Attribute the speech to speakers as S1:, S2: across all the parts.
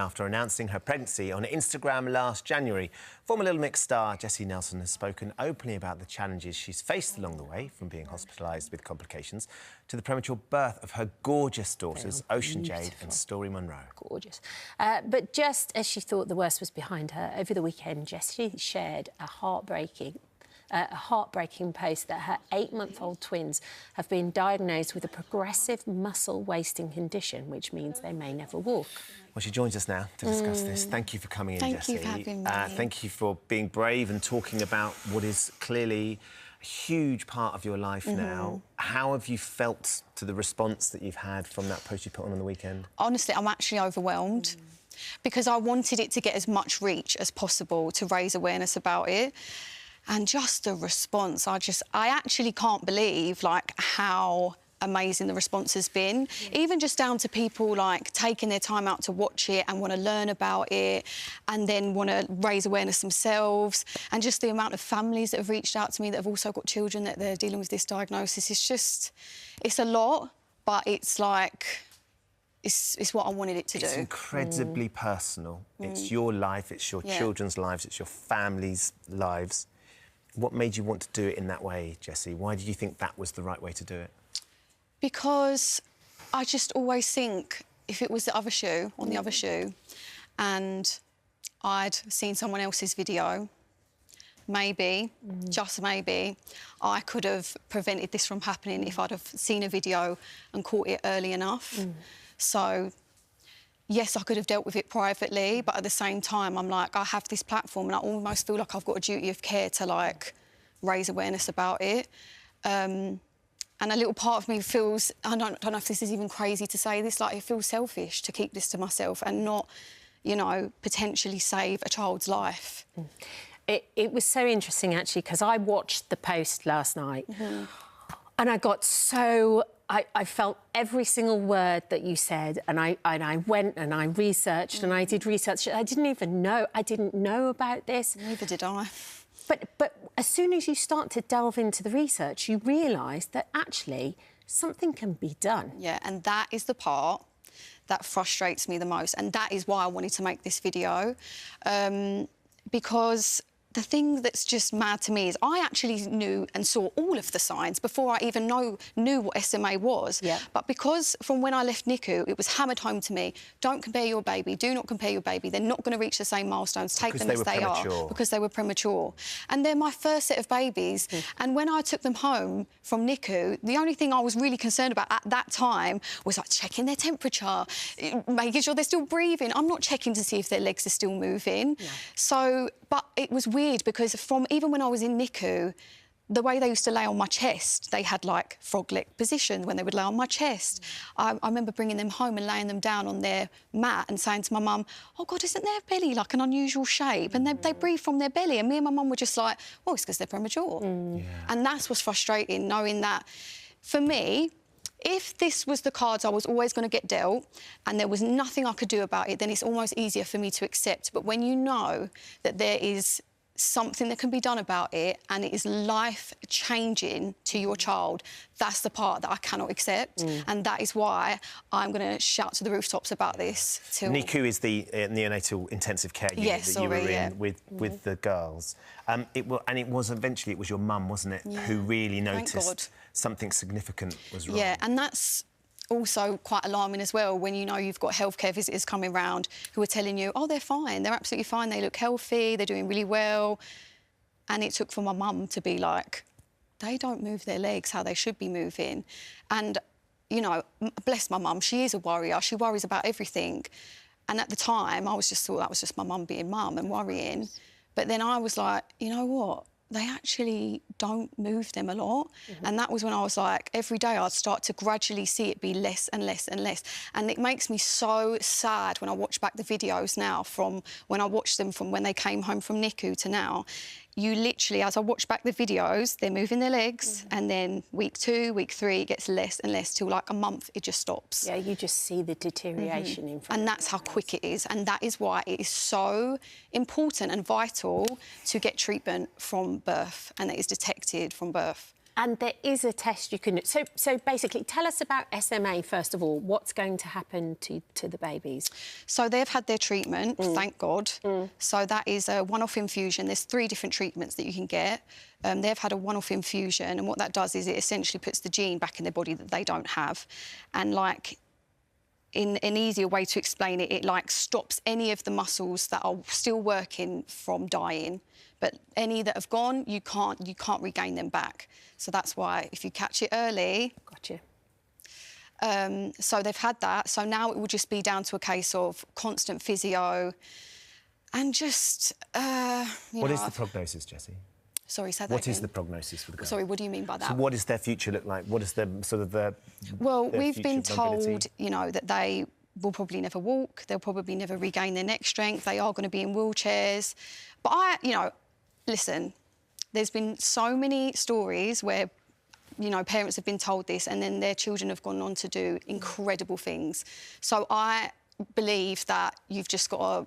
S1: After announcing her pregnancy on Instagram last January, former Little Mix star Jesy Nelson has spoken openly about the challenges she's faced along the way, from being hospitalised with complications to the premature birth of her gorgeous daughters, Ocean Jade and Story Monroe.
S2: Gorgeous. But just as she thought the worst was behind her, over the weekend, Jesy shared a heartbreaking post that her 8-month-old twins have been diagnosed with a progressive muscle wasting condition, which means they may never walk.
S1: Well, she joins us now to discuss this. Thank you for coming in, Jesy.
S3: Thank you for having me.
S1: Thank you for being brave and talking about what is clearly a huge part of your life now. How have you felt to the response that you've had from that post you put on the weekend? Honestly,
S3: I'm actually overwhelmed because I wanted it to get as much reach as possible to raise awareness about it. And just the response, I actually can't believe, like, how amazing the response has been. Even just down to people, like, taking their time out to watch it and want to learn about it and then want to raise awareness themselves. And just the amount of families that have reached out to me that have also got children that they're dealing with this diagnosis. It's a lot, but it's like... It's what I wanted it to do.
S1: It's incredibly personal. It's your life, it's your children's lives, it's your family's lives. What made you want to do it in that way, Jesy? Why did you think that was the right way to do it?
S3: Because I just always think if it was the other shoe, on the other shoe, and I'd seen someone else's video, maybe, just maybe, I could have prevented this from happening if I'd have seen a video and caught it early enough. So, yes, I could have dealt with it privately, but at the same time, I'm like, I have this platform and I almost feel like I've got a duty of care to, like, raise awareness about it. And a little part of me feels, I don't know if this is even crazy to say this, like, it feels selfish to keep this to myself and not, you know, potentially save a child's life.
S2: It was so interesting, actually, because I watched the post last night and I got so... I felt every single word that you said, and I went and I researched and I did research. I didn't know about this.
S3: Neither did I.
S2: But as soon as you start to delve into the research, you realise that actually something can be done.
S3: Yeah, and that is the part that frustrates me the most, and that is why I wanted to make this video, because the thing that's just mad to me is I actually knew and saw all of the signs before I even knew what SMA was.
S2: Yeah.
S3: But because from when I left NICU, it was hammered home to me, don't compare your baby, do not compare your baby. They're not going to reach the same milestones. Take them as they are. Because they were premature. And they're my first set of babies. And when I took them home from NICU, the only thing I was really concerned about at that time was, like, checking their temperature, making sure they're still breathing. I'm not checking to see if their legs are still moving. Yeah. So, but it was weird because even when I was in NICU, the way they used to lay on my chest, they had, like, frog leg position when they would lay on my chest. I remember bringing them home and laying them down on their mat and saying to my mum, oh, God, isn't their belly, like, an unusual shape? And they breathe from their belly. And me and my mum were just like, well, it's because they're premature. Yeah. And that's what's frustrating, knowing that, for me, if this was the cards I was always going to get dealt and there was nothing I could do about it, then it's almost easier for me to accept. But when you know that there is something that can be done about it and it is life-changing to your child, that's the part that I cannot accept. And that is why I'm going to shout to the rooftops about this.
S1: NICU is the neonatal intensive care unit that you were in with the girls. It was eventually your mum, wasn't it, who really noticed something significant was wrong?
S3: Yeah, and that's also quite alarming as well when you know you've got healthcare visitors coming round who are telling you, oh, they're fine, they're absolutely fine, they look healthy, they're doing really well. And it took for my mum to be like, they don't move their legs how they should be moving. And, you know, bless my mum, she is a worrier, she worries about everything. And at the time, I was just thought that was just my mum being mum and worrying. But then I was like, you know what? They actually don't move them a lot. And that was when I was like, every day I'd start to gradually see it be less and less and less. And it makes me so sad when I watch back the videos now from when I watched them from when they came home from NICU to now. You literally, as I watch back the videos, they're moving their legs and then week 2, week 3, it gets less and less till, like, a month, it just stops.
S2: Yeah, you just see the deterioration in front of you.
S3: And that's how quick it is. And that is why it is so important and vital to get treatment from birth and that is detected from birth.
S2: And there is a test you can do. So basically, tell us about SMA, first of all. What's going to happen to the babies?
S3: So they've had their treatment, thank God. So that is a one-off infusion. There's 3 different treatments that you can get. They've had a one-off infusion, and what that does is it essentially puts the gene back in their body that they don't have. And, like, in an easier way to explain it, it, like, stops any of the muscles that are still working from dying. But any that have gone, you can't regain them back. So that's why if you catch it early...
S2: Gotcha.
S3: So they've had that. So now it will just be down to a case of constant physio and just,
S1: What is the prognosis, Jesy?
S3: Sorry, say that
S1: What
S3: again.
S1: is the prognosis for the girls?
S3: Sorry, what do you mean by that?
S1: So what does their future look like? What is the sort of the...
S3: Well, we've been
S1: mobility?
S3: told, you know, that they will probably never walk. They'll probably never regain their neck strength. They are going to be in wheelchairs. But you know, listen, there's been so many stories where, you know, parents have been told this and then their children have gone on to do incredible things. So I believe that you've just got to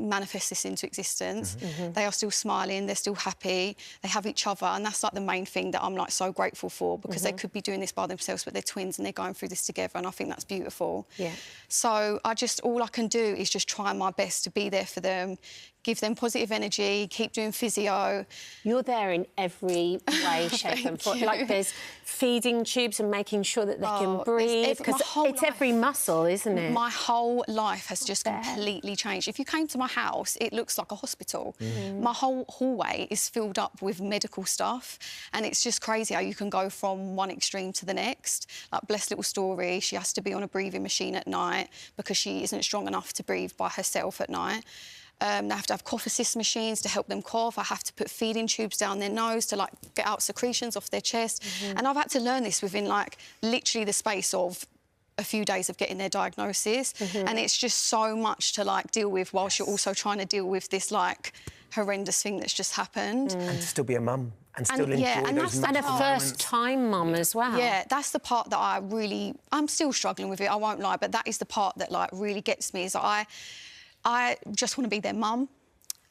S3: manifest this into existence. They are still smiling, they're still happy, they have each other, and that's like the main thing that I'm like so grateful for, because they could be doing this by themselves, but they're twins and they're going through this together, and I think that's beautiful.
S2: Yeah.
S3: So all I can do is just try my best to be there for them, give them positive energy, keep doing physio.
S2: You're there in every way, shape and form. Like, there's feeding tubes and making sure that they can breathe, because it's every muscle, isn't it?
S3: My whole life has just completely changed. If you came to my house, it looks like a hospital. My whole hallway is filled up with medical stuff, and it's just crazy how you can go from one extreme to the next. Like, bless little Story, she has to be on a breathing machine at night because she isn't strong enough to breathe by herself at night. They have to have cough assist machines to help them cough. I have to put feeding tubes down their nose to, like, get out secretions off their chest. And I've had to learn this within, like, literally the space of a few days of getting their diagnosis. And it's just so much to, like, deal with whilst you're also trying to deal with this, like, horrendous thing that's just happened.
S1: And to still be a mum and still enjoy those
S2: And a first-time mum as well.
S3: Yeah, that's the part that I'm still struggling with it, I won't lie, but that is the part that, like, really gets me, is that I just want to be their mum.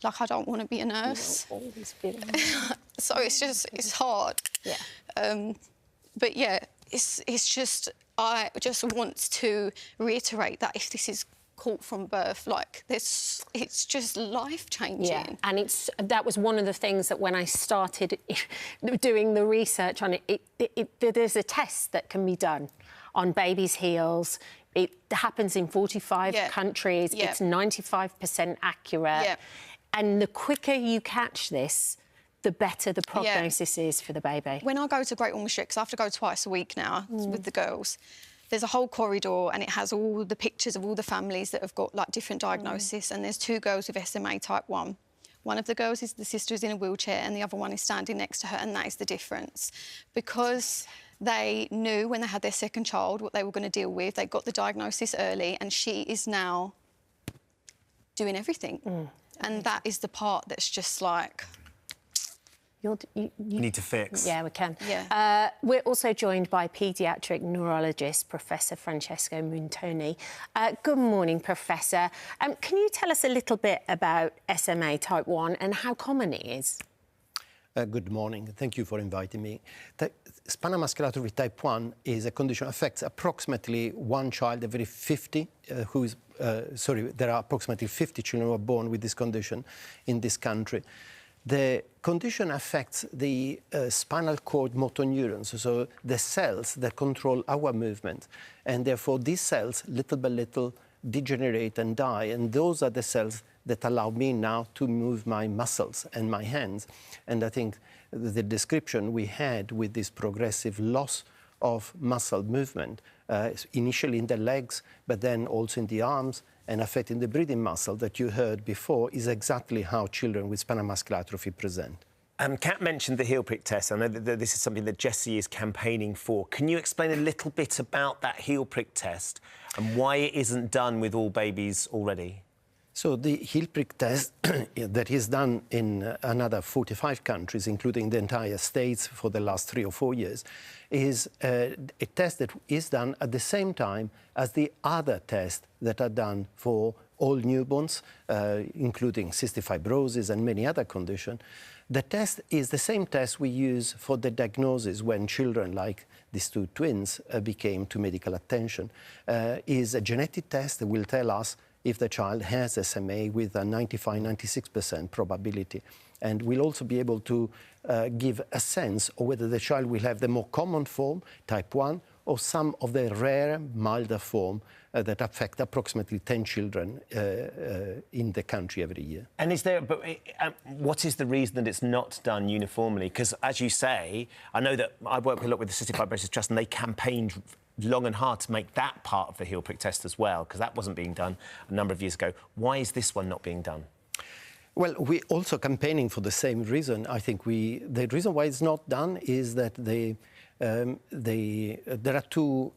S3: Like, I don't want to be a nurse.
S2: You'll always be there.
S3: So it's hard.
S2: Yeah.
S3: But yeah, I just want to reiterate that if this is caught from birth, like, it's just life-changing.
S2: Yeah, and that was one of the things that when I started doing the research on it, there's a test that can be done on babies' heels. It happens in 45 countries. It's 95% accurate. And the quicker you catch this, the better the prognosis is for the baby.
S3: When I go to Great Ormond Street, because I have to go twice a week now with the girls, there's a whole corridor and it has all the pictures of all the families that have got, like, different diagnoses, and there's 2 girls with SMA type 1. One of the girls the sister is in a wheelchair and the other one is standing next to her, and that is the difference. Because they knew when they had their second child what they were going to deal with. They got the diagnosis early, and she is now doing everything. And that is the part that's just like...
S1: We need to fix.
S2: Yeah, we can.
S3: Yeah.
S2: We're also joined by paediatric neurologist Professor Francesco Muntoni. Good morning, Professor. Can you tell us a little bit about SMA type 1 and how common it is?
S4: Good morning. Thank you for inviting me. Spinal muscular atrophy type 1 is a condition that affects approximately one child every 50 there are approximately 50 children who are born with this condition in this country. The condition affects the spinal cord motor neurons, so the cells that control our movement. And therefore, these cells, little by little, degenerate and die. And those are the cells that allow me now to move my muscles and my hands. And I think the description we had with this progressive loss of muscle movement, initially in the legs, but then also in the arms, and affecting the breathing muscle that you heard before, is exactly how children with spinal muscular atrophy present.
S1: Kat mentioned the heel prick test. I know that this is something that Jesy is campaigning for. Can you explain a little bit about that heel prick test and why it isn't done with all babies already?
S4: So the heel prick test that is done in another 45 countries, including the entire States for the last 3 or 4 years, is a test that is done at the same time as the other tests that are done for all newborns, including cystic fibrosis and many other conditions. The test is the same test we use for the diagnosis when children, like these two twins, became to medical attention. Is a genetic test that will tell us if the child has SMA with a 95-96% probability. And we'll also be able to give a sense of whether the child will have the more common form, type 1, or some of the rare, milder form that affect approximately 10 children in the country every year.
S1: And is there, but what is the reason that it's not done uniformly? Because, as you say, I know that I work a lot with the Cystic Fibrosis Trust, and they campaigned long and hard to make that part of the heel prick test as well, because that wasn't being done a number of years ago. Why is this one not being done?
S4: Well, we're also campaigning for the same reason. I think the reason why it's not done is that there are two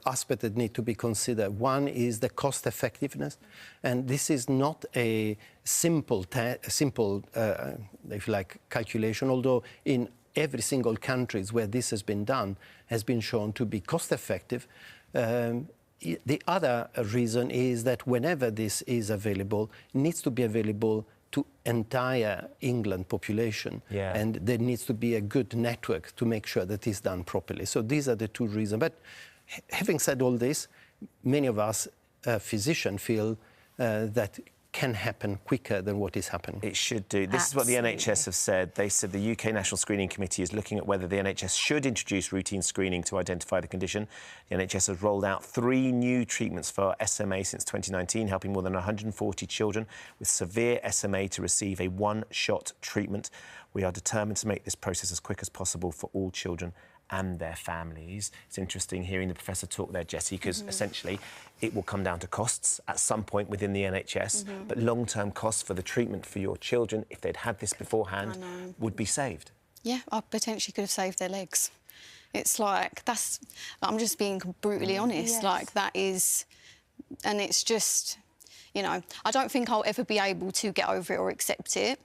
S4: aspects that need to be considered. One is the cost effectiveness, and this is not a simple, if you like, calculation, although in every single country where this has been done has been shown to be cost effective. The other reason is that whenever this is available, it needs to be available to entire England population, and there needs to be a good network to make sure that it's done properly. So these are the two reasons. But having said all this, many of us physicians feel that can happen quicker than what is happening.
S1: It should do. This is what the NHS have said. They said the UK National Screening Committee is looking at whether the NHS should introduce routine screening to identify the condition. The NHS has rolled out 3 new treatments for SMA since 2019, helping more than 140 children with severe SMA to receive a one-shot treatment. We are determined to make this process as quick as possible for all children and their families. It's interesting hearing the professor talk there, Jesy, because essentially it will come down to costs at some point within the NHS, but long-term costs for the treatment for your children, if they'd had this beforehand, would be saved.
S3: Yeah, I potentially could have saved their legs. It's like, I'm just being brutally honest, like that is, and it's just, you know, I don't think I'll ever be able to get over it or accept it,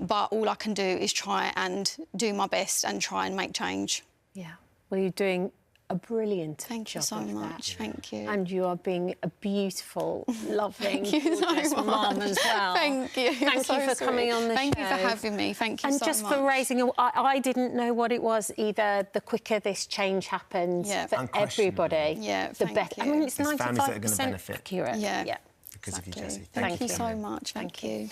S3: but all I can do is try and do my best and try and make change.
S2: Yeah, well, you're doing a brilliant job.
S3: Thank you so much. Thank you.
S2: And you are being a beautiful, loving,
S3: gorgeous
S2: mum as well.
S3: Thank you.
S2: Thank you for coming on the show.
S3: Thank you for having me. Thank you so much.
S2: And just for raising... I didn't know what it was either. The quicker this change happens for everybody, the better. I mean, it's 95% accurate.
S3: Yeah.
S1: Because of you, Jesy.
S3: Thank you so much. Thank you.